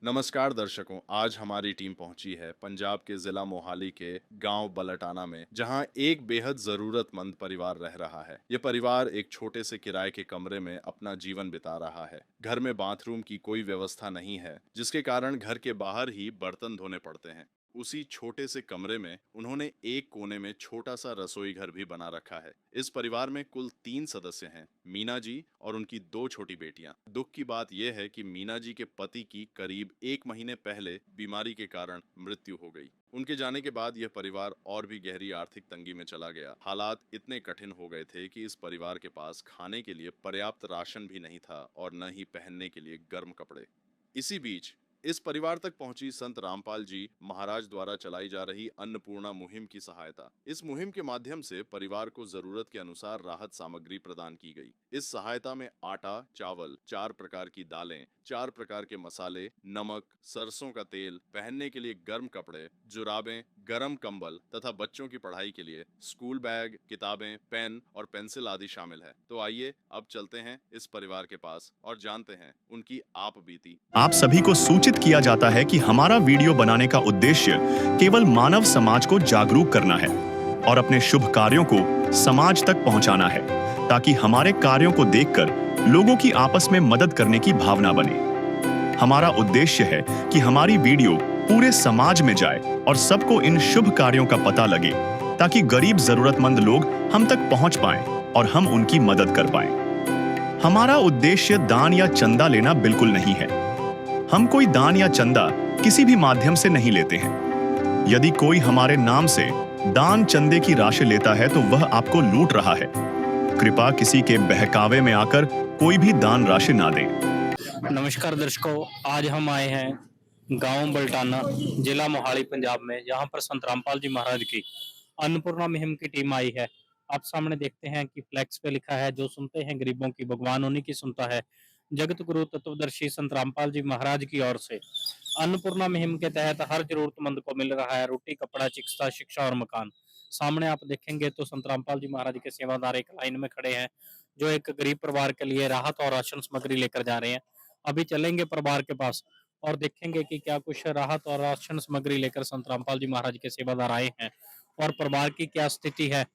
नमस्कार दर्शकों, आज हमारी टीम पहुंची है पंजाब के जिला मोहाली के गांव बलटाना में, जहां एक बेहद जरूरतमंद परिवार रह रहा है। ये परिवार एक छोटे से किराए के कमरे में अपना जीवन बिता रहा है। घर में बाथरूम की कोई व्यवस्था नहीं है, जिसके कारण घर के बाहर ही बर्तन धोने पड़ते हैं। उसी छोटे से कमरे में उन्होंने एक कोने में छोटा सा रसोई घर भी बना रखा है। इस परिवार में कुल 3 सदस्य हैं, मीना जी और उनकी 2 छोटी बेटियां। दुख की बात यह है कि मीना जी के पति की करीब 1 महीने पहले बीमारी के कारण मृत्यु हो गई। उनके जाने के बाद यह परिवार और भी गहरी आर्थिक तंगी में चला गया। हालात इतने कठिन हो गए थे कि इस परिवार के पास खाने के लिए पर्याप्त राशन भी नहीं था और न ही पहनने के लिए गर्म कपड़े। इसी बीच इस परिवार तक पहुंची संत रामपाल जी महाराज द्वारा चलाई जा रही अन्नपूर्णा मुहिम की सहायता। इस मुहिम के माध्यम से परिवार को जरूरत के अनुसार राहत सामग्री प्रदान की गई। इस सहायता में आटा, चावल, 4 प्रकार की दालें, 4 प्रकार के मसाले, नमक, सरसों का तेल, पहनने के लिए गर्म कपड़े, जुराबें, गर्म कंबल तथा बच्चों की पढ़ाई के लिए स्कूल बैग, किताबें, पेन और पेंसिल आदि शामिल है। तो आइए अब चलते हैं इस परिवार के पास और जानते हैं उनकी आप बीती। आप सभी को सूचित किया जाता है कि हमारा वीडियो बनाने का उद्देश्य केवल मानव समाज को जागरूक करना है और अपने शुभ कार्यों को समाज तक पहुंचाना है, ताकि हमारे कार्यों को देखकर लोगों की आपस में मदद करने की भावना बने। हमारा उद्देश्य है कि हमारी वीडियो पूरे समाज में जाए और सबको इन शुभ कार्यों का पता लगे, ताकि गरीब जरूरतमंद लोग हम तक पहुंच पाएं और हम उनकी मदद कर पाएं। हमारा उद्देश्य दान या चंदा लेना बिल्कुल नहीं है। हम कोई दान या चंदा किसी भी माध्यम से नहीं लेते हैं। यदि कोई हमारे नाम से दान चंदे की राशि लेता है तो वह आपको लूट रहा है। कृपया किसी के बहकावे में आकर कोई भी दान राशि ना दें। नमस्कार दर्शकों, आज हम आए हैं गांव बलटाना, जिला मोहाली, पंजाब में। यहाँ पर संत रामपाल जी महाराज की अन्नपूर्णा मुहिम की टीम आई है। आप सामने देखते हैं कि फ्लैक्स पे लिखा है, जो सुनते हैं गरीबों की, भगवान उन्हीं की सुनता है। जगत गुरु तत्वदर्शी संत रामपाल जी महाराज की ओर से अन्नपूर्णा मुहिम के तहत हर जरूरतमंद को मिल रहा है रोटी, कपड़ा, चिकित्सा, शिक्षा और मकान। सामने आप देखेंगे तो संत रामपाल जी महाराज के सेवादार एक लाइन में खड़े हैं, जो एक गरीब परिवार के लिए राहत और राशन सामग्री लेकर जा रहे हैं। अभी चलेंगे परिवार के पास और देखेंगे कि क्या कुछ राहत और राशन सामग्री लेकर संत रामपाल जी महाराज के सेवादार आए हैं और परिवार की क्या स्थिति है,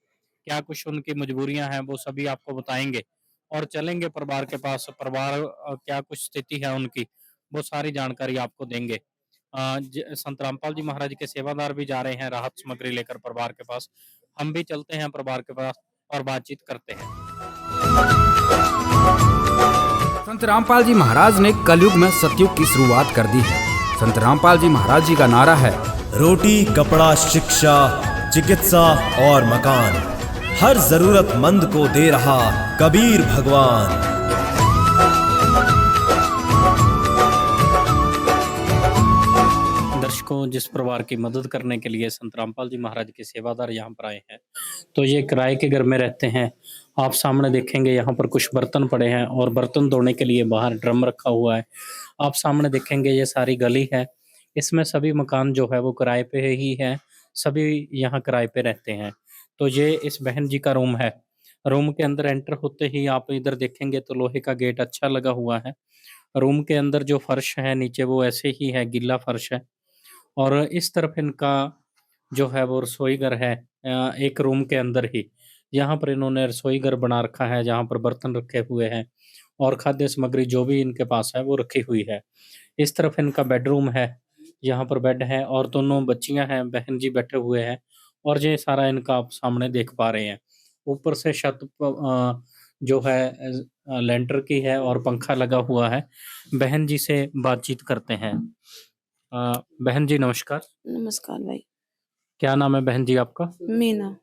क्या कुछ उनकी मजबूरियां हैं, वो सभी आपको बताएंगे। और चलेंगे परिवार के पास, परिवार क्या कुछ स्थिति है उनकी, वो सारी जानकारी आपको देंगे। संत रामपाल जी महाराज के सेवादार भी जा रहे हैं राहत सामग्री लेकर परिवार के पास। हम भी चलते हैं परिवार के पास और बातचीत करते हैं। संत रामपाल जी महाराज ने कलयुग में सतयुग की शुरुआत कर दी है। संत रामपाल जी महाराज जी का नारा है, रोटी, कपड़ा, शिक्षा, चिकित्सा और मकान, हर जरूरतमंद को दे रहा कबीर भगवान। दर्शकों, जिस परिवार की मदद करने के लिए संत रामपाल जी महाराज के सेवादार यहाँ पर आए हैं, तो ये किराए के घर में रहते हैं। आप सामने देखेंगे यहाँ पर कुछ बर्तन पड़े हैं और बर्तन धोने के लिए बाहर ड्रम रखा हुआ है। आप सामने देखेंगे ये सारी गली है, इसमें सभी मकान जो है वो किराए पे ही है, सभी यहाँ किराए पे रहते हैं। तो ये इस बहन जी का रूम है। रूम के अंदर एंटर होते ही आप इधर देखेंगे तो लोहे का गेट अच्छा लगा हुआ है। रूम के अंदर जो फर्श है नीचे वो ऐसे ही है, गीला फर्श है। और इस तरफ इनका जो है वो रसोई घर है, एक रूम के अंदर ही। यहाँ पर इन्होंने रसोई घर बना रखा है, जहाँ पर बर्तन रखे हुए हैं और खाद्य सामग्री जो भी इनके पास है वो रखी हुई है। इस तरफ इनका बेडरूम है, यहाँ पर बेड है और दोनों बच्चियां हैं, बहन जी बैठे हुए हैं और ये सारा इनका आप सामने देख पा रहे हैं। ऊपर से छत जो है लेंटर की है और पंखा लगा हुआ है। बहन जी से बातचीत करते हैं। बहन जी नमस्कार। नमस्कार भाई। क्या नाम है बहन जी आपका? मीना।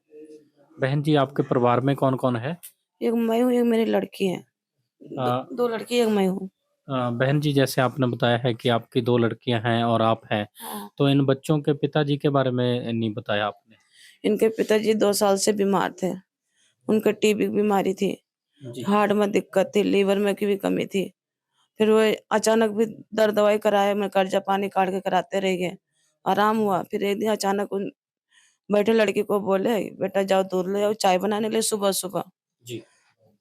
बहन जी, आपके परिवार में कौन-कौन है? एक मैं हूँ, एक मेरी लड़की है। अ, 2 लड़की, एक मैं हूँ। बहन जी, जैसे आपने बताया है कि आपकी 2 लड़कियां हैं और आप हैं, हाँ। तो इन बच्चों के पिताजी के बारे में नहीं बताया आपने। इनके पिताजी 2 साल से बीमार थे। उनको टीबी की बीमारी थी, जी। हार्ट में दिक्कत थी, लीवर में की भी कमी थी। फिर वो अचानक भी दर्द दवाई कराए, मैं कर्जा पानी काट के कराते रह गए। आराम हुआ, फिर एक दिन अचानक उन बैठे लड़की को बोले, "बेटा जाओ दूध ले आओ, चाय बनाने ले सुबह-सुबह।" जी।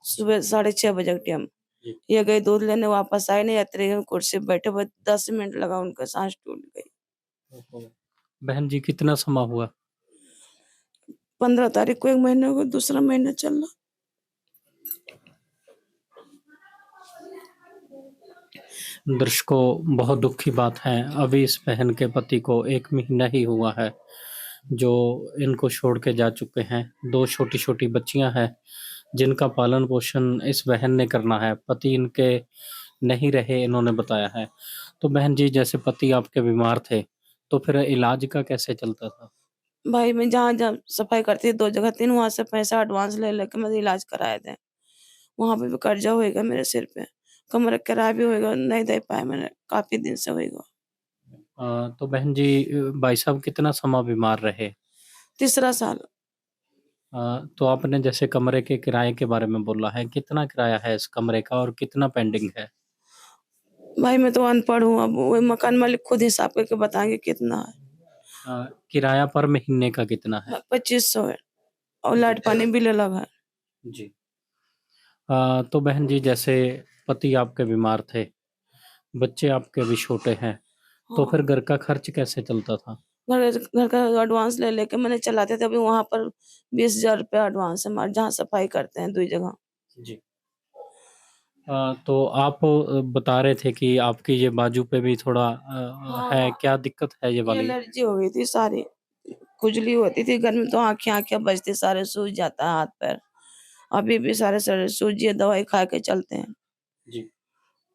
सुबह 6:30 बजे के टाइम। जी। ये गई दूध लेने, वापस आई नहीं, इतने में कुर्सी पे बैठे हुए 10 मिनट लगा, उनका सांस टूट गई। ओहो! बहन जी कितना समय हुआ? 15 तारीख को 1 महीने हो गए, दूसरा महीना चल रहा। दर्शकों, बहुत दुःख की बात है, अभी इस बहन के पति को 1 महीना ही हुआ है, जो इनको छोड़ के जा चुके हैं। 2 छोटी-छोटी बच्चियाँ हैं, जिनका पालन-पोषण इस बहन ने करना है, पति इनके नहीं रहे, इन्होंने बताया है। तो बहन जी, जैसे पति आपके बीमार थे, तो फिर इलाज का कैसे चलता था? भाई मैं जहाँ-जहाँ सफाई करती थी 2 जगह 3, वहाँ से पैसा एडवांस ले लेके मैं इलाज कराए थे। वहाँ पे भी कर्जा होएगा मेरे सिर पे। कमरे का किराया भी होएगा, नहीं दे पाए मैंने, काफ़ी दिन से होएगा। तो बहन जी भाई साहब कितना समय बीमार रहे? तीसरा साल। तो आपने जैसे कमरे के किराए के बारे में बोला है, कितना किराया है इस कमरे का और कितना पेंडिंग है? भाई मैं तो अनपढ़ हूँ, अब वो मकान मालिक खुद हिसाब करके बताएँगे कितना है। किराया पर महीने का कितना है? 2500 है और जी। लाइट पानी बिल अलग है। जी। तो बहन जी जैसे पति आपके बीमार थे, बच्चे आपके अभी छोटे हैं, तो हाँ, फिर घर का खर्च कैसे चलता था? घर का एडवांस ले लेके मैंने चलाते थे, अभी वहाँ पर 20,000 रुपया एडवांस है हमारे, जहाँ सफाई करते हैं 2 जगह। जी। तो आप बता रहे थे कि आपकी ये बाजू पे भी थोड़ा है, हाँ, क्या दिक्कत है ये ये वाली? एलर्जी हो गई थी सारी, खुजली होती थी, गर्मी तो आँखें-आँखें बजती, सारे सूज जाता है हाथ-पैर। अभी भी सारे शरीर सूजी है, दवाई खा के चलते हैं। जी।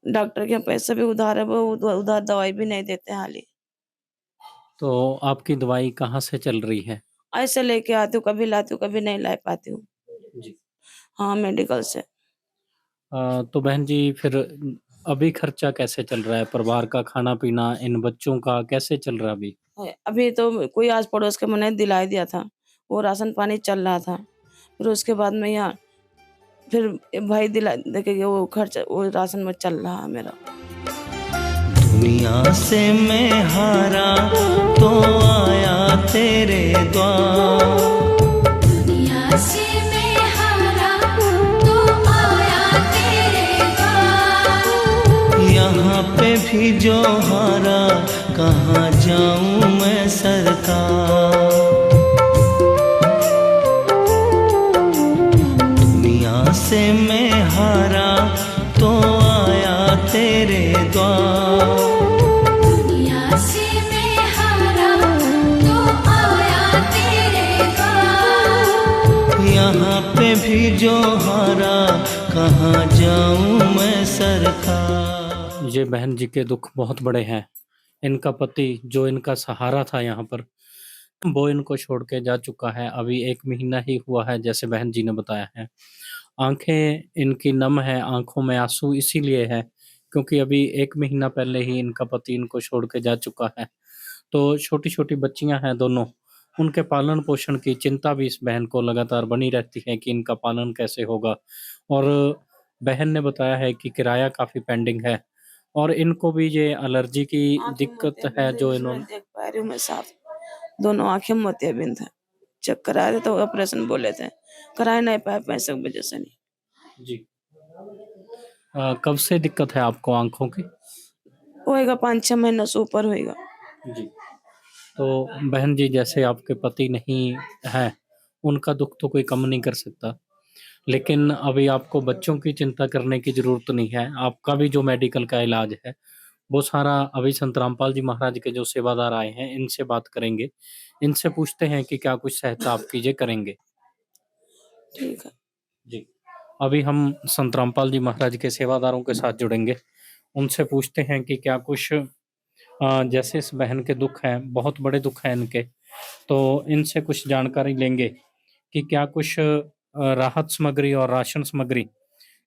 डॉक्टर के यहाँ पैसे भी उधार है, वो उधार दवाई भी नहीं देते हैं हाली। तो आपकी दवाई कहाँ से चल रही है? ऐसे लेके आती हूँ, कभी लाती हूँ, कभी नहीं ला पाती हूँ। जी। हाँ, मेडिकल से। तो बहन जी फिर अभी खर्चा कैसे चल रहा है? परिवार का खाना-पीना, इन बच्चों का कैसे चल रहा है अभी? है, अभी तो कोई आस-पड़ोस के मैंने दिला दिया था, वो राशन पानी चल रहा था। फिर उसके बाद में यहाँ फिर भाई दिला देके गया, वो खर्चा वो राशन में चल रहा है मेरा। दुनिया से मैं हारा तो आया तेरे द्वार। दुनिया से मैं हारा तो आया तेरे द्वार। यहाँ पे भी जो हारा कहाँ जाऊँ मैं सरकार। दुनिया से मैं हारा तो आया तेरे द्वार। दुनिया से मैं हारा तो आया तेरे द्वार। यहाँ पे भी जो हारा कहाँ जाऊँ मैं सरकार। ये बहन जी के दुःख बहुत बड़े हैं। इनका पति जो इनका सहारा था यहाँ पर, वो इनको छोड़ के जा चुका है। अभी 1 महीना ही हुआ है जैसे बहन जी ने बताया है। आँखें इनकी नम हैं, आँखों में आँसू इसीलिए है क्योंकि अभी 1 महीना पहले ही इनका पति इनको छोड़ के जा चुका है। तो छोटी-छोटी बच्चियाँ हैं दोनों, उनके पालन-पोषण की चिंता भी इस बहन को लगातार बनी रहती है कि इनका पालन कैसे होगा। और बहन ने बताया है कि किराया काफ़ी पेंडिंग है और इनको भी ये एलर्जी की आँखें दिक्कत है मोतियाबिंद है, जो इसमें इन्होंने। देख पा रही हूँ मैं साफ। दोनों आँखें मोतियाबिंद है। चेक कराए थे तो ऑपरेशन बोले थे, करा नहीं पाए पैसे की वजह से नहीं। जी। कब से दिक्कत है आपको आँखों की? होएगा 5-6 महीने से ऊपर होएगा। जी। तो बहन जी जैसे आपके पति नहीं हैं, उनका दुःख तो कोई कम नहीं कर सकता। लेकिन अभी आपको बच्चों की चिंता करने की ज़रूरत नहीं है। आपका भी जो मेडिकल का इलाज है, वो सारा अभी संत रामपाल जी महाराज के जो सेवादार आए हैं, इनसे बात करेंगे। इनसे पूछते हैं कि क्या कुछ सहायता आपकी ये करेंगे। ठीक है। जी। अभी हम संत रामपाल जी महाराज के सेवादारों के साथ जुड़ेंगे। उनसे पूछते हैं कि क्या कुछ जैसे इस बहन के दुःख हैं, बहुत बड़े दुःख हैं इनके, तो इनसे कुछ जानकारी लेंगे कि क्या कुछ राहत सामग्री और राशन सामग्री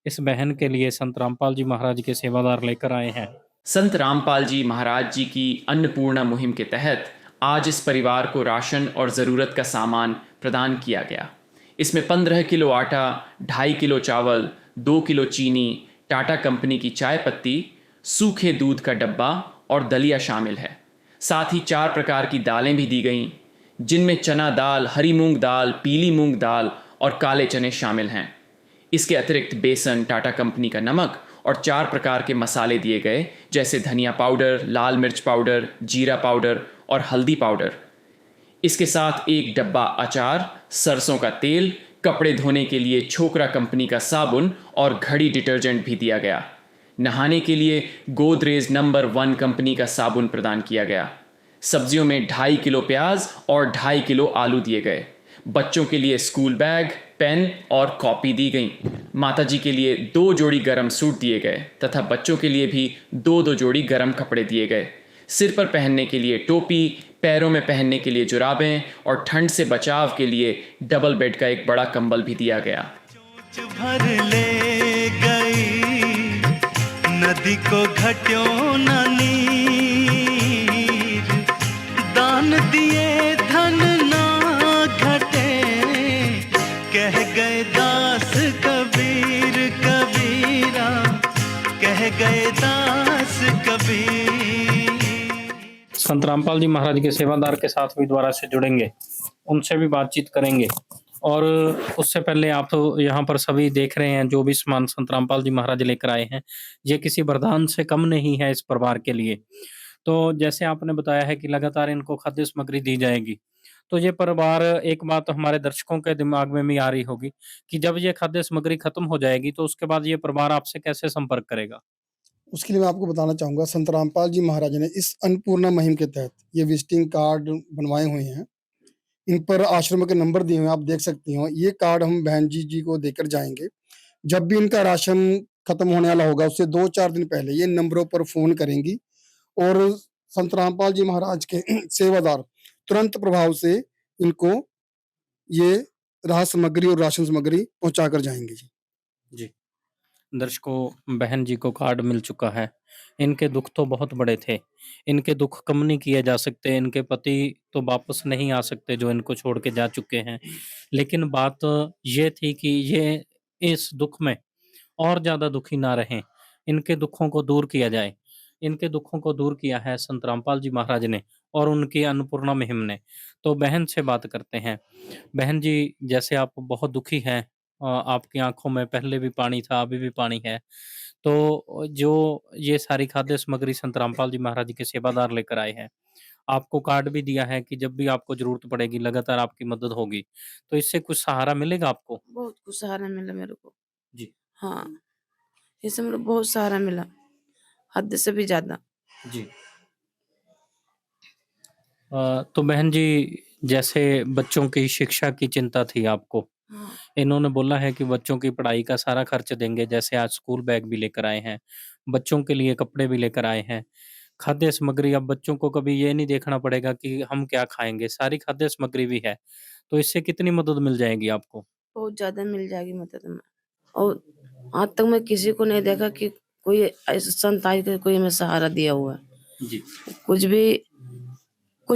इस बहन के लिए संत रामपाल जी महाराज के सेवादार लेकर आए हैं। संत रामपाल जी महाराज जी की अन्नपूर्णा मुहिम के तहत आज इस परिवार को राशन और ज़रूरत का सामान प्रदान किया गया। इसमें 15 किलो आटा, 2.5 किलो चावल, 2 किलो चीनी, टाटा कंपनी की चाय पत्ती, सूखे दूध का डब्बा और दलिया शामिल है। साथ ही 4 प्रकार की दालें भी दी गईं, जिनमें चना दाल, हरी मूंग दाल, पीली मूंग दाल और काले चने शामिल हैं। इसके अतिरिक्त बेसन, टाटा कंपनी का नमक और 4 प्रकार के मसाले दिए गए, जैसे धनिया पाउडर, लाल मिर्च पाउडर, जीरा पाउडर और हल्दी पाउडर। इसके साथ एक डब्बा अचार, सरसों का तेल, कपड़े धोने के लिए छोकरा कंपनी का साबुन और घड़ी डिटर्जेंट भी दिया गया। नहाने के लिए गोदरेज नंबर 1 कंपनी का साबुन प्रदान किया गया। सब्जियों में 2.5 किलो प्याज और 2.5 किलो आलू दिए गए। बच्चों के लिए स्कूल बैग, पेन और कॉपी दी गई। माताजी के लिए 2 जोड़ी गरम सूट दिए गए तथा बच्चों के लिए भी 2 जोड़ी गरम कपड़े दिए गए। सिर पर पहनने के लिए टोपी, पैरों में पहनने के लिए जुराबें और ठंड से बचाव के लिए डबल बेड का एक बड़ा कंबल भी दिया गया। भर ले गई नदी को घट्यों न नीर, दान दिए धन ना घटे, कह गए दास कबीर कबीरा, कह गए दास कबीर। संत रामपाल जी महाराज के सेवादार के साथ भी दोबारा से जुड़ेंगे, उनसे भी बातचीत करेंगे। और उससे पहले आप यहाँ पर सभी देख रहे हैं जो भी सामान संत रामपाल जी महाराज लेकर आए हैं, ये किसी वरदान से कम नहीं है इस परिवार के लिए। तो जैसे आपने बताया है कि लगातार इनको खाद्य सामग्री दी जाएगी, तो ये परिवार, एक बात हमारे दर्शकों के दिमाग में भी आ रही होगी कि जब ये खाद्य सामग्री खत्म हो जाएगी तो उसके बाद ये परिवार आपसे कैसे संपर्क करेगा? उसके लिए मैं आपको बताना चाहूँगा, संत रामपाल जी महाराज ने इस अन्नपूर्णा मुहिम के तहत ये विजिटिंग कार्ड बनवाए हुए हैं। इन पर आश्रम के नंबर दिए हुए हैं, आप देख सकती हो। ये कार्ड हम बहन जी को देकर जाएँगे। जब भी इनका राशन खत्म होने वाला होगा, उससे 2-4 दिन पहले ये नंबरों पर फ़ोन करेंगी और संत रामपाल जी महाराज के सेवादार तुरंत प्रभाव से इनको ये राहत सामग्री और राशन सामग्री पहुँचाकर जाएँगे जी। जी। दर्शकों, बहन जी को कार्ड मिल चुका है। इनके दुख तो बहुत बड़े थे, इनके दुख कम नहीं किए जा सकते। इनके पति तो वापस नहीं आ सकते जो इनको छोड़ के जा चुके हैं। लेकिन बात ये थी कि ये इस दुख में और ज़्यादा दुखी ना रहें, इनके दुखों को दूर किया जाए। इनके दुखों को दूर किया है संत रामपाल जी महाराज ने और उनकी अन्नपूर्णा मुहिम ने। तो बहन से बात करते हैं। बहन जी, जैसे आप बहुत दुखी हैं, आपकी आँखों में पहले भी पानी था, अभी भी पानी है। तो जो ये सारी खाद्य सामग्री संत रामपाल जी महाराज के सेवादार लेकर आए हैं, आपको कार्ड भी दिया है कि जब भी आपको ज़रूरत पड़ेगी लगातार आपकी मदद होगी। तो इससे कुछ सहारा मिलेगा आपको? बहुत कुछ सहारा मिला मेरे को। जी। हाँ, इससे मेरे को बहुत सहारा मिला, हद से भी ज़्यादा। जी। तो बहन जी, जैसे बच्चों की शिक्षा की चिंता थी आपको, हाँ, इन्होंने बोला है कि बच्चों की पढ़ाई का सारा खर्च देंगे। जैसे आज स्कूल बैग भी लेकर आए हैं, बच्चों के लिए कपड़े भी लेकर आए हैं, खाद्य सामग्री। अब बच्चों को कभी ये नहीं देखना पड़ेगा कि हम क्या खाएँगे, सारी खाद्य सामग्री भी है। तो इससे कितनी मदद मिल जाएगी आपको? बहुत ज़्यादा मिल जाएगी मदद में। और आज तक मैं किसी को नहीं देखा कि कोई ऐसा संत आए कि कोई हमें सहारा दिया हुआ है। जी। कुछ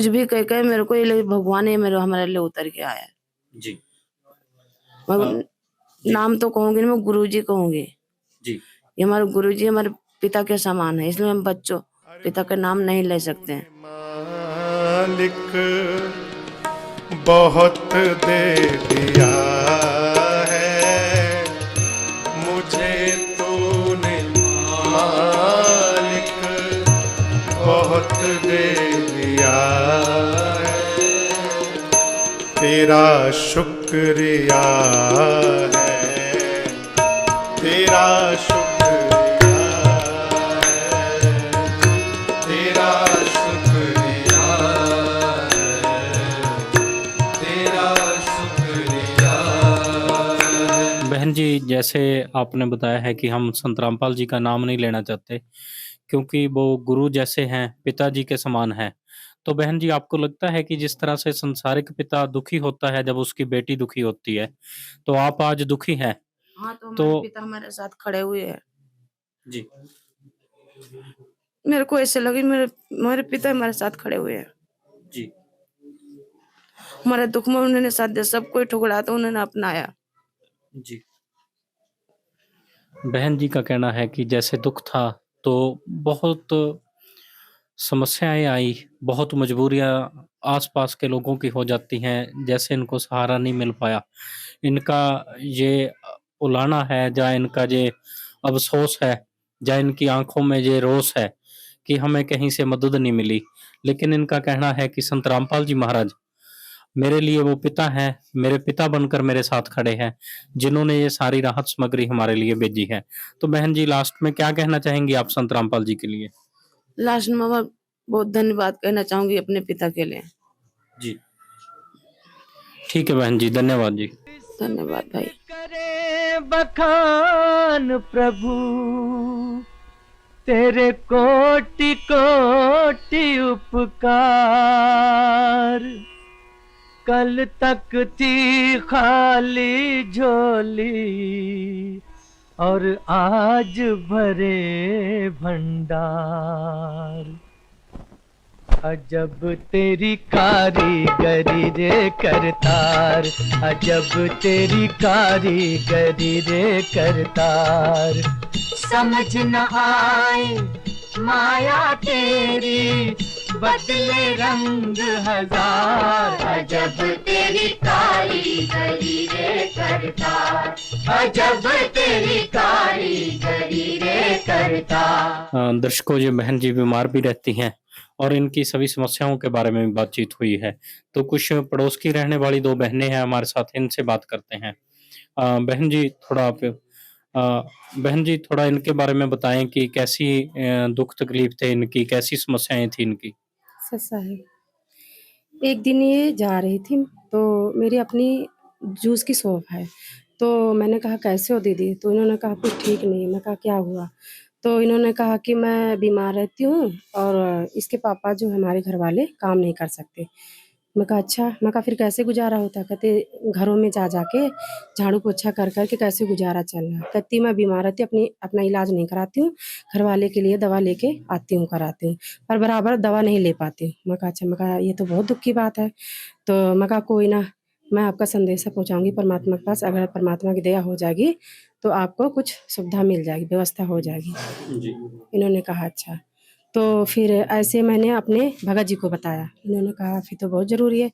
भी कह के मेरे को ये लगे भगवान ही मेरे हमारे लिए उतर के आया है। जी। मैं नाम तो कहूँगी नहीं, मैं गुरुजी कहूँगी। जी। ये हमारे गुरुजी हमारे पिता के समान है, इसलिए हम बच्चों पिता का नाम नहीं ले सकते हैं। मालिक बहुत दे दिया है मुझे तूने, मालिक बहुत दे दिया है, तेरा शुक्रिया है, तेरा शुक्रिया है, तेरा शुक्रिया है, तेरा शुक्रिया है। बहन जी, जैसे आपने बताया है कि हम संत रामपाल जी का नाम नहीं लेना चाहते क्योंकि वो गुरु जैसे हैं, पिताजी के समान हैं। तो बहन जी, आपको लगता है कि जिस तरह से संसारिक पिता दुखी होता है जब उसकी बेटी दुखी होती है, तो आप आज दुखी हैं? हाँ, तो हमारे तो पिता हमारे साथ खड़े हुए हैं। जी। मेरे को ऐसे लगे मेरे पिता हमारे साथ खड़े हुए हैं। जी। हमारे दुख में उन्होंने साथ दिया, सब कोई ठुकराया तो उन्होंने अपनाया। जी। बहन जी का कहना है कि जैसे दुख था तो बहुत समस्याएँ आई, बहुत मजबूरियाँ आस-पास के लोगों की हो जाती हैं, जैसे इनको सहारा नहीं मिल पाया। इनका ये उलाहना है या इनका ये अफ़सोस है या इनकी आंखों में ये रोष है कि हमें कहीं से मदद नहीं मिली, लेकिन इनका कहना है कि संत रामपाल जी महाराज मेरे लिए वो पिता हैं, मेरे पिता बनकर मेरे साथ खड़े हैं, जिन्होंने ये सारी राहत सामग्री हमारे लिए भेजी है। तो बहन जी लास्ट में क्या कहना चाहेंगी आप संत रामपाल जी के लिए? लास्ट में मैं बहुत धन्यवाद कहना चाहूंगी अपने पिता के लिए। जी ठीक है बहन जी, धन्यवाद जी। धन्यवाद भाई। करे बखान प्रभु तेरे कोटि कोटि उपकार, कल तक थी खाली झोली और आज भरे भंडार। अजब तेरी कारीगरी रे करतार, अजब तेरी कारीगरी रे करतार। समझ न आए माया तेरी बदले रंग हजार, अजब तेरी कारीगरी रे करतार, अजब तेरी कारीगरी रे करतार। दर्शकों, ये बहन जी बीमार भी रहती हैं और इनकी सभी समस्याओं के बारे में भी बातचीत हुई है। तो कुछ पड़ोस की रहने वाली 2 बहनें हैं हमारे साथ, इनसे बात करते हैं। बहन जी थोड़ा इनके बारे में बताएं कि कैसी दुख तकलीफ थे इनकी, कैसी समस्याएं थी इनकी? सच्चा है। एक दिन ये जा रही थी तो मेरी अपनी जूस की शॉप है, तो मैंने कहा कैसे हो दीदी? तो इन्होंने कहा कुछ ठीक नहीं। मैं कहा क्या हुआ? तो इन्होंने कहा कि मैं बीमार रहती हूँ और इसके पापा जो हमारे घर वाले काम नहीं कर सकते। मैं कहा अच्छा। मैं कहा फिर कैसे गुजारा होता? कहते घरों में जा के झाड़ू पोछा कर के कैसे गुजारा चल रहा। कहती मैं बीमार रहती अपना इलाज नहीं कराती हूँ, घर वाले के लिए दवा लेके आती हूँ, कराती हूँ, पर बराबर दवा नहीं ले पाती हूँ। मैं कहा अच्छा। मैं कहा ये तो बहुत दुख की बात है। तो मैं कहा कोई ना, मैं आपका संदेशा पहुँचाऊँगी परमात्मा के पास, अगर परमात्मा की दया हो जाएगी तो आपको कुछ सुविधा मिल जाएगी, व्यवस्था हो जाएगी। जी। इन्होंने कहा अच्छा। तो फिर ऐसे मैंने अपने भगत जी को बताया। इन्होंने कहा फिर तो बहुत ज़रूरी है,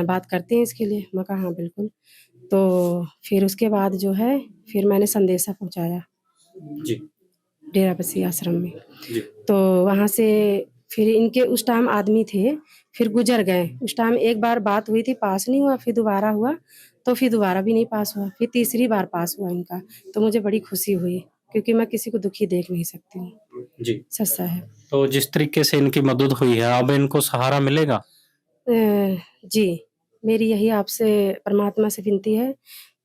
बात करते हैं इसके लिए। मैं कहा हाँ बिल्कुल। तो फिर उसके बाद जो है फिर मैंने संदेशा पहुँचाया जी। डेराबस्सी आश्रम में। जी। तो वहाँ से फिर इनके उस टाइम आदमी थे, फिर गुजर गए। उस टाइम एक बार बात हुई थी, पास नहीं हुआ, फिर दोबारा हुआ, तो फिर दोबारा भी नहीं पास हुआ, फिर तीसरी बार पास हुआ इनका। तो मुझे बड़ी खुशी हुई क्योंकि मैं किसी को दुखी देख नहीं सकती हूँ। जी। सच्चा है। तो जिस तरीके से इनकी मदद हुई है, अब इनको सहारा मिलेगा? जी, मेरी यही आपसे परमात्मा से विनती है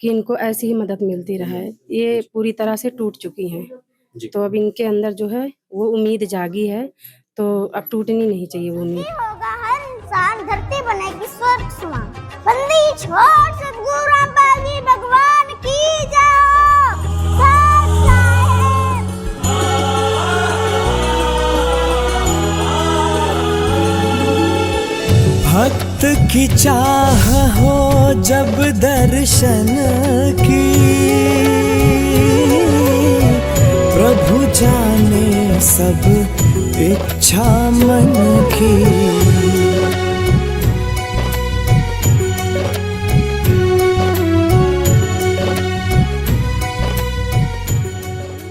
कि इनको ऐसी ही मदद मिलती रहे। ये पूरी तरह से टूट चुकी हैं, जी। तो अब इनके अंदर जो है वो उम्मीद जागी है, तो अब टूटनी नहीं चाहिए वो उम्मीद। होगा हर इंसान, धरती बनेगी स्वर्ग समान। बंदी छोड़ सतगुरु रामपाल जी भगवान की जाओ। सच्चा है। भक्त की चाह हो जब दर्शन की, प्रभु जाने सब इच्छा मन की।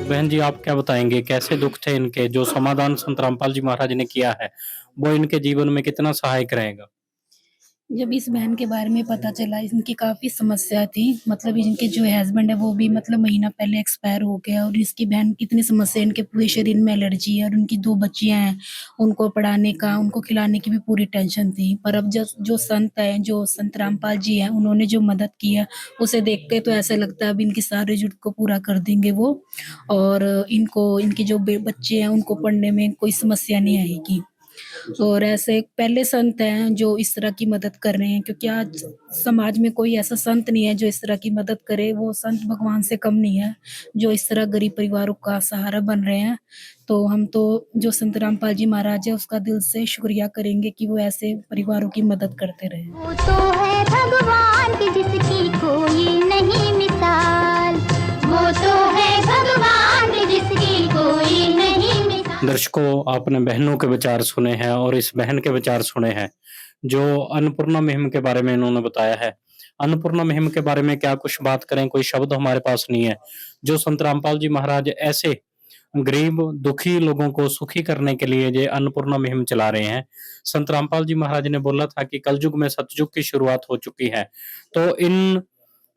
बहन जी आप क्या बताएंगे, कैसे दुख थे इनके, जो समाधान संत रामपाल जी महाराज ने किया है वो इनके जीवन में कितना सहायक रहेगा? जब इस बहन के बारे में पता चला, इनकी काफ़ी समस्या थी, मतलब इनके जो हस्बैंड है वो भी मतलब महीना पहले एक्सपायर हो गया, और इसकी बहन कितनी समस्या, इनके पूरे शरीर में एलर्जी है और उनकी 2 बच्चियां हैं, उनको पढ़ाने का, उनको खिलाने की भी पूरी टेंशन थी। पर अब जो संत है, जो संत रामपाल जी हैं, उन्होंने जो मदद की है उसे देख के तो ऐसा लगता है अब इनकी सारी ज़रूरत को पूरा कर देंगे वो, और इनके जो बच्चे हैं उनको पढ़ने में कोई समस्या नहीं आएगी। और ऐसे पहले संत हैं जो इस तरह की मदद कर रहे हैं, क्योंकि आज समाज में कोई ऐसा संत नहीं है जो इस तरह की मदद करे। वो संत भगवान से कम नहीं है जो इस तरह गरीब परिवारों का सहारा बन रहे हैं। तो हम तो जो संत रामपाल जी महाराज है उसका दिल से शुक्रिया करेंगे कि वो ऐसे परिवारों की मदद करते रहे। वो तो है भगवान की जिसकी कोई नहीं मिसाल, वो तो है भगवान की जिसकी कोई नहीं मिसाल। दर्शकों, आपने बहनों के विचार सुने हैं और इस बहन के विचार सुने हैं जो अन्नपूर्णा मुहिम के बारे में इन्होंने बताया है। अन्नपूर्णा मुहिम के बारे में क्या कुछ बात करें, कोई शब्द हमारे पास नहीं है। जो संत रामपाल जी महाराज ऐसे गरीब दुखी लोगों को सुखी करने के लिए ये अन्नपूर्णा मुहिम चला रहे हैं। संत रामपाल जी महाराज ने बोला था कि कलयुग में सतयुग की शुरुआत हो चुकी है। तो इन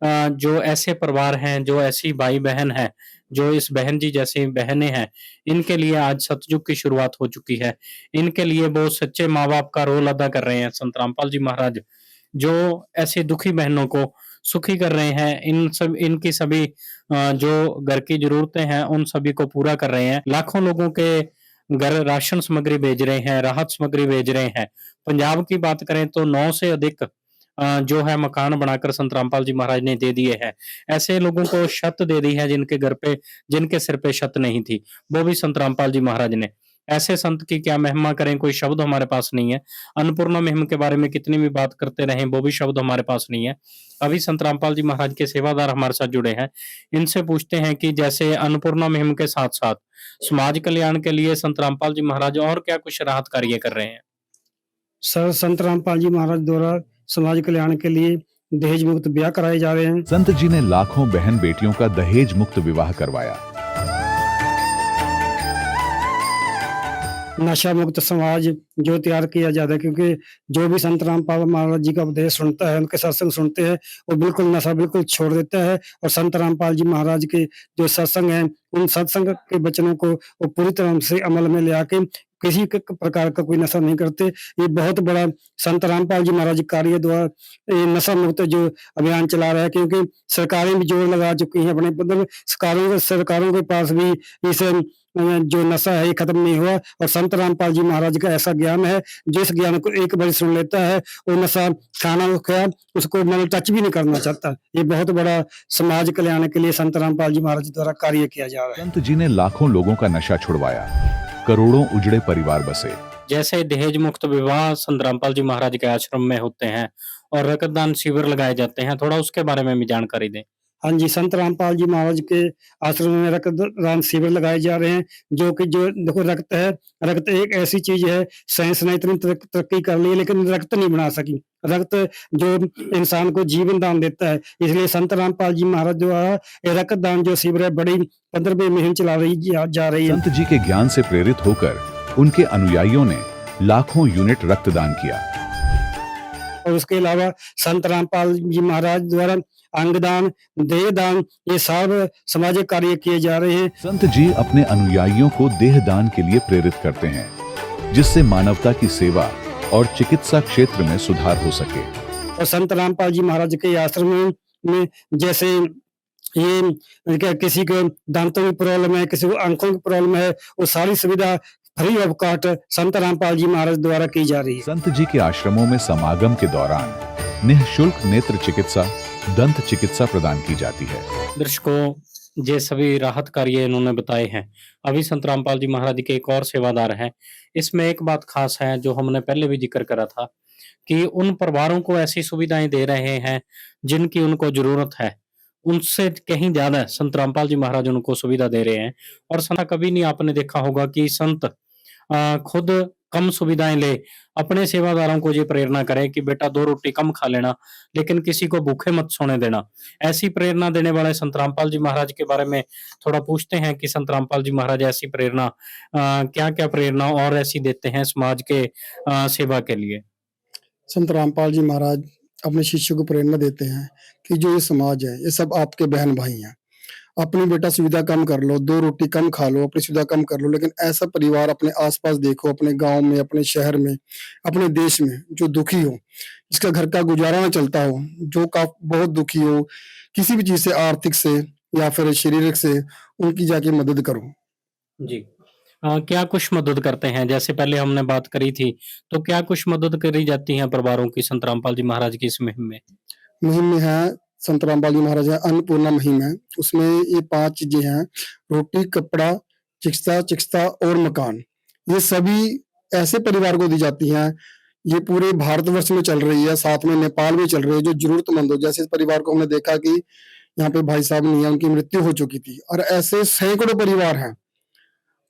जो ऐसे परिवार हैं, जो ऐसी भाई-बहन हैं, जो इस बहन जी जैसी बहनें हैं, इनके लिए आज सतयुग की शुरुआत हो चुकी है। इनके लिए वो सच्चे माँ-बाप का रोल अदा कर रहे हैं संत रामपाल जी महाराज, जो ऐसी दुखी बहनों को सुखी कर रहे हैं। इनकी सभी जो घर की ज़रूरतें हैं, उन सभी को पूरा कर रहे हैं। लाखों लोगों के घर राशन सामग्री भेज रहे हैं, राहत सामग्री भेज रहे हैं। पंजाब की बात करें तो 9 से अधिक जो है मकान बनाकर संत रामपाल जी महाराज ने दे दिए हैं। ऐसे लोगों को छत दे दी है जिनके सिर पे छत नहीं थी, वो भी संत रामपाल जी महाराज ने। ऐसे संत की क्या महिमा करें, कोई शब्द हमारे पास नहीं है। अन्नपूर्णा मुहिम के बारे में कितनी भी बात करते रहें, वो भी शब्द हमारे पास नहीं है। अभी संत रामपाल जी महाराज के सेवादार हमारे साथ जुड़े हैं। इनसे पूछते हैं कि जैसे अन्नपूर्णा मुहिम के साथ-साथ समाज कल्याण के लिए संत रामपाल जी महाराज और क्या कुछ राहत कार्य कर रहे हैं? सर, संत रामपाल जी महाराज द्वारा समाज कल्याण के लिए दहेज मुक्त ब्याह कराए जा रहे हैं। संत जी ने लाखों बहन बेटियों का दहेज मुक्त विवाह करवाया। नशा मुक्त समाज जो तैयार किया जाता है, क्योंकि जो भी संत रामपाल महाराज जी का उपदेश सुनता है, उनके सत्संग सुनते हैं, वो बिल्कुल नशा बिल्कुल छोड़ देता है। और संत रामपाल जी महाराज के जो सत्संग हैं, उन सत्संग के वचनों को वो पूरी तरह से अमल में ले आके किसी प्रकार का कोई नशा नहीं करते। ये बहुत बड़ा संत रामपाल जी महाराज कार्य द्वारा ये नशा मुक्त जो अभियान चला रहा है, क्योंकि सरकारें भी जोर लगा चुकी हैं अपने मतलब सरकारों के पास भी इस जो नशा है ये खत्म नहीं हुआ। और संत रामपाल जी महाराज का ऐसा ज्ञान है, जिस ज्ञान को एक बार सुन लेता है वो नशा खाना खाया उसको मतलब टच भी नहीं करना चाहता। ये बहुत बड़ा समाज कल्याण के लिए संत रामपाल जी महाराज द्वारा कार्य किया जा रहा है। संत जी ने लाखों लोगों का नशा छुड़वाया, करोड़ों उजड़े परिवार बसे। जैसे दहेज मुक्त विवाह संत रामपाल जी महाराज के आश्रम में होते हैं और रक्तदान शिविर लगाए जाते हैं, थोड़ा उसके बारे में भी जानकारी दें। हाँ जी, संत रामपाल जी महाराज के आश्रम में रक्तदान शिविर लगाए जा रहे हैं। जो देखो रक्त है, रक्त एक ऐसी चीज है, साइंस ने इतनी तरक्की कर ली है लेकिन रक्त नहीं बना सकी। रक्त जो इंसान को जीवन दान देता है, इसलिए संत रामपाल जी महाराज द्वारा रक्तदान जो शिविर है बड़ी 15वीं मुहिम चला रही जा रही है। संत जी के ज्ञान से प्रेरित होकर उनके अनुयायियों ने लाखों यूनिट रक्तदान किया। और उसके अलावा संत रामपाल जी महाराज द्वारा अंगदान, देहदान, ये सब सामाजिक कार्य किए जा रहे हैं। संत जी अपने अनुयायियों को देहदान के लिए प्रेरित करते हैं, जिससे मानवता की सेवा और चिकित्सा क्षेत्र में सुधार हो सके। और संत रामपाल जी महाराज के आश्रम में जैसे ये किसी को दांतों की प्रॉब्लम है, किसी को आंखों की प्रॉब्लम है, वो सारी सुविधा फ्री ऑफ कॉस्ट संत रामपाल जी महाराज द्वारा की जा रही है। संत जी के आश्रमों में समागम के दौरान निःशुल्क नेत्र चिकित्सा, दंत चिकित्सा प्रदान की जाती है। दर्शकों, ये सभी राहत कार्य इन्होंने बताए हैं। अभी संत रामपाल जी महाराज के एक और सेवादार हैं। इसमें एक बात खास है जो हमने पहले भी जिक्र करा था कि उन परिवारों को ऐसी सुविधाएं दे रहे हैं जिनकी उनको जरूरत है, उनसे कहीं ज्यादा संत रामपाल जी महाराज उनको सुविधा दे रहे हैं। और संत कभी नहीं आपने देखा होगा कि संत खुद कम सुविधाएं ले अपने सेवादारों को ये प्रेरणा करें कि बेटा 2 रोटी कम खा लेना, लेकिन किसी को भूखे मत सोने देना। ऐसी प्रेरणा देने वाले संत रामपाल जी महाराज के बारे में थोड़ा पूछते हैं कि संत रामपाल जी महाराज ऐसी प्रेरणा क्या-क्या प्रेरणा और ऐसी देते हैं समाज के सेवा के लिए? संत रामपाल जी महाराज अपने शिष्यों को प्रेरणा देते हैं कि जो ये समाज है, ये सब आपके बहन भाई हैं। अपनी बेटा सुविधा कम कर लो, 2 रोटी कम खा लो, अपनी सुविधा कम कर लो, लेकिन ऐसा परिवार अपने आसपास देखो, अपने गांव में, अपने शहर में, अपने देश में जो दुखी हो, जिसका घर का गुजारा न चलता हो, जो बहुत दुखी हो, किसी भी चीज से, आर्थिक से या फिर शारीरिक से, उनकी जाके मदद करो। जी। क्या कुछ मदद करते हैं? जैसे पहले हमने बात करी थी, तो क्या कुछ मदद करी जाती है परिवारों की संत रामपाल जी महाराज की इस मुहिम में? मुहिम में है संत रामपाल जी महाराज है अन्नपूर्णा मुहिम है। उसमें ये 5 चीजें हैं: रोटी, कपड़ा, चिकित्सा और मकान। ये सभी ऐसे परिवार को दी जाती हैं। ये पूरे भारतवर्ष में चल रही है, साथ में नेपाल में चल रही है। जो जरूरतमंद हो, जैसे इस परिवार को हमने देखा कि यहाँ पे भाई साहब नहीं है, उनकी मृत्यु हो चुकी थी, और ऐसे सैकड़ों परिवार हैं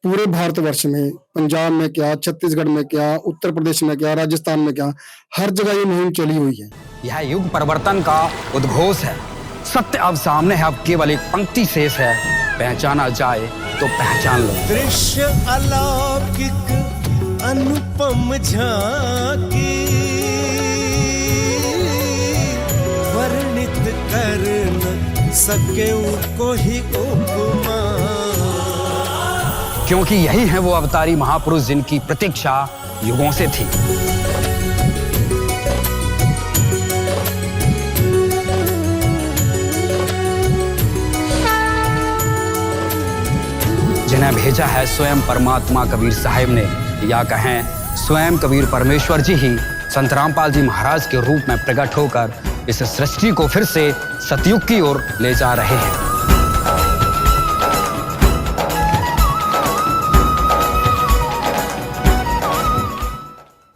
पूरे भारतवर्ष में। पंजाब में क्या, छत्तीसगढ़ में क्या, उत्तर प्रदेश में क्या, राजस्थान में क्या, हर जगह ये मुहिम चली हुई है। यह युग परिवर्तन का उद्घोष है। सत्य अब सामने है, अब केवल एक पंक्ति शेष है। पहचाना जाए तो पहचान लो। दृश्य अलौकिक अनुपम झांकी वर्णित कर न सके कोई उपमा। क्योंकि यही है वो अवतारी महापुरुष जिनकी प्रतीक्षा युगों से थी। जिन्हें भेजा है स्वयं परमात्मा कबीर साहिब ने, या कहें स्वयं कबीर परमेश्वर जी ही संत रामपाल जी महाराज के रूप में प्रकट होकर इस सृष्टि को फिर से सतयुग की ओर ले जा रहे हैं।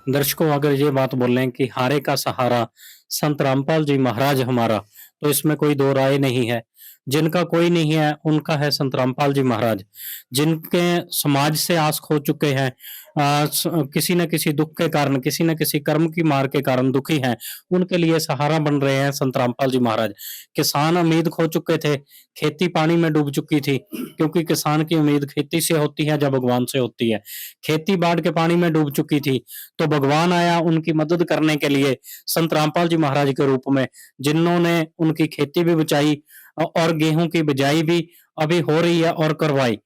दर्शकों, अगर ये बात बोलें कि हारे का सहारा संत रामपाल जी महाराज हमारा, तो इसमें कोई दो राय नहीं है। जिनका कोई नहीं है उनका है संत रामपाल जी महाराज, जिनके समाज से आस खो चुके हैं, किसी न किसी दुख के कारण, किसी न किसी कर्म की मार के कारण दुखी हैं, उनके लिए सहारा बन रहे हैं संत रामपाल जी महाराज। किसान उम्मीद खो चुके थे, खेती पानी में डूब चुकी थी, क्योंकि किसान की उम्मीद खेती से होती है जब भगवान से होती है। खेती बाढ़ के पानी में डूब चुकी थी, तो भगवान आया उनकी मदद करने के लिए संत रामपाल जी महाराज के रूप में, जिन्होंने उनकी खेती भी बचाई और गेहूं की बिजाई भी अभी हो रही है और करवाई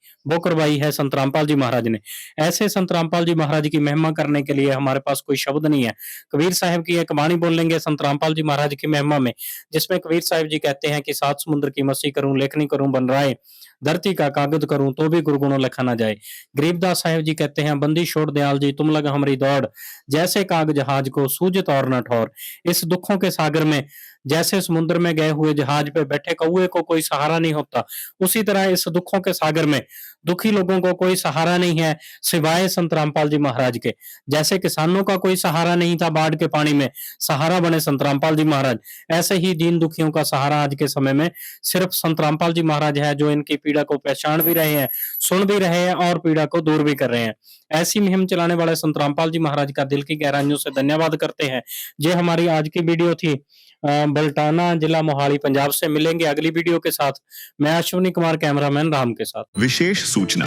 है संत रामपाल जी महाराज ने। ऐसे संत रामपाल जी महाराज की महिमा करने के लिए हमारे पास कोई शब्द नहीं है। कबीर साहब की एक वाणी बोलेंगे संत रामपाल जी महाराज की महिमा में, जिसमें कबीर साहब जी कहते हैं कि सात समुद्र की मसी करूं, लेखनी करूं बन राय, धरती का कागज करूं तो भी गुरगुणों लिखा ना जाए। गरीबदास साहब जी कहते हैं, बंदी छोड़ दयाल जी तुम लग हमारी दौड़, जैसे काग जहाज को सूझत और न ठौर। इस दुखों के सागर में जैसे समुद्र में गए हुए जहाज पे बैठे कौए को कोई सहारा नहीं होता, उसी तरह इस दुखों के सागर में दुखी लोगों को कोई सहारा नहीं है सिवाय संत रामपाल जी महाराज के। जैसे किसानों का कोई सहारा नहीं था बाढ़ के पानी में, सहारा बने संत रामपाल जी महाराज, ऐसे ही दीन दुखियों का सहारा आज के समय में सिर्फ संत रामपाल जी महाराज है, जो इनकी पीड़ा को पहचान भी रहे हैं, सुन भी रहे हैं और पीड़ा को दूर भी कर रहे हैं। ऐसी मुहिम चलाने वाले संत रामपाल जी महाराज का दिल की गहराइयों से धन्यवाद करते हैं। ये हमारी आज की वीडियो थी बलटाना, जिला मोहाली, पंजाब से। मिलेंगे अगली वीडियो के साथ, मैं अश्विनी कुमार, कैमरामैन राम के साथ। विशेष सूचना,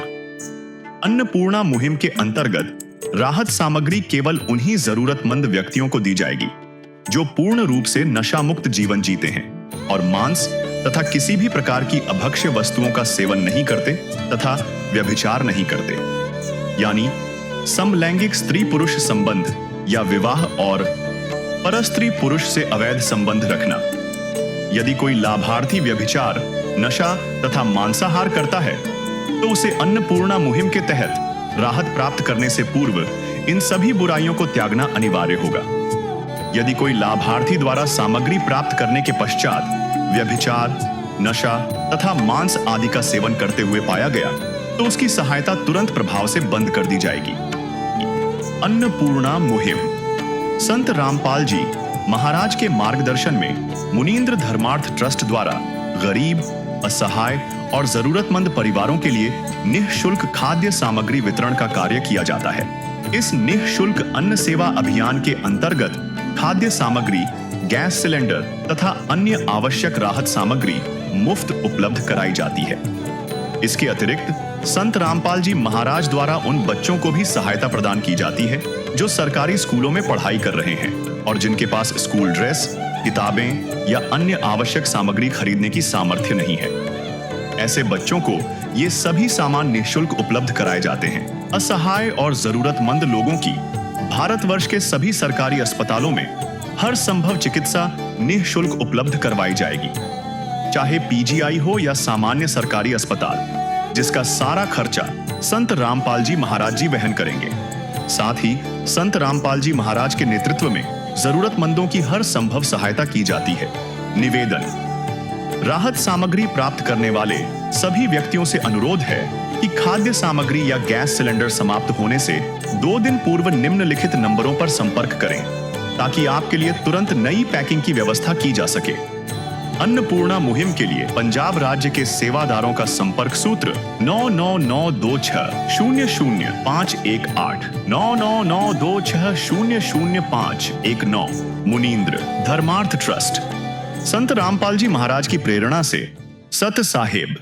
अन्नपूर्णा मुहिम के अंतर्गत राहत सामग्री केवल उन्हीं जरूरतमंद व्यक्तियों को दी जाएगी जो पूर्ण रूप से नशा मुक्त जीवन जीते हैं और मांस तथा किसी भी प्रकार की अभक्ष्य वस्तुओं का सेवन नहीं करते तथा व्यभिचार नहीं करते, यानी समलैंगिक स्त्री पुरुष संबंध या विवाह और परस्त्री पुरुष से अवैध संबंध रखना। यदि कोई लाभार्थी व्यभिचार, नशा तथा मांसाहार करता है तो उसे अन्नपूर्णा मुहिम के तहत राहत प्राप्त करने से पूर्व इन सभी बुराइयों को त्यागना अनिवार्य होगा। यदि कोई लाभार्थी द्वारा सामग्री प्राप्त करने के पश्चात व्यभिचार, नशा तथा मांस आदि का सेवन करते हुए पाया गया तो उसकी सहायता तुरंत प्रभाव से बंद कर दी जाएगी। अन्नपूर्णा मुहिम संत रामपाल जी महाराज के मार्गदर्शन में मुनींद्र धर्मार्थ ट्रस्ट द्वारा गरीब, असहाय और जरूरतमंद परिवारों के लिए निःशुल्क खाद्य सामग्री वितरण का कार्य किया जाता है। इस निःशुल्क अन्न सेवा अभियान के अंतर्गत खाद्य सामग्री, गैस सिलेंडर तथा अन्य आवश्यक राहत सामग्री मुफ्त उपलब्ध कराई जाती है। इसके अतिरिक्त संत रामपाल जी महाराज द्वारा उन बच्चों को भी सहायता प्रदान की जाती है जो सरकारी स्कूलों में पढ़ाई कर रहे हैं और जिनके पास स्कूल ड्रेस, किताबें या अन्य आवश्यक सामग्री खरीदने की सामर्थ्य नहीं है। ऐसे बच्चों को ये सभी सामान निःशुल्क उपलब्ध कराए जाते हैं। असहाय और जरूरतमंद लोगों की भारतवर्ष के सभी सरकारी अस्पतालों में हर संभव चिकित्सा निःशुल्क उपलब्ध करवाई जाएगी, चाहे पीजीआई हो या सामान्य सरकारी अस्पताल, जिसका सारा खर्चा संत रामपाल जी महाराज जी वहन करेंगे। साथ ही संत रामपाल जी महाराज के नेतृत्व में जरूरतमंदों की हर संभव सहायता की जाती है। निवेदन, राहत सामग्री प्राप्त करने वाले सभी व्यक्तियों से अनुरोध है कि खाद्य सामग्री या गैस सिलेंडर समाप्त होने से 2 दिन पूर्व निम्नलिखित नंबरों पर संपर्क करें ताकि आपके लिए तुरंत नई पैकिंग की व्यवस्था की जा सके। अन्नपूर्णा मुहिम के लिए पंजाब राज्य के सेवादारों का संपर्क सूत्र 9992600518 9992600519। मुनींद्र धर्मार्थ ट्रस्ट। संत रामपाल जी महाराज की प्रेरणा से सत साहिब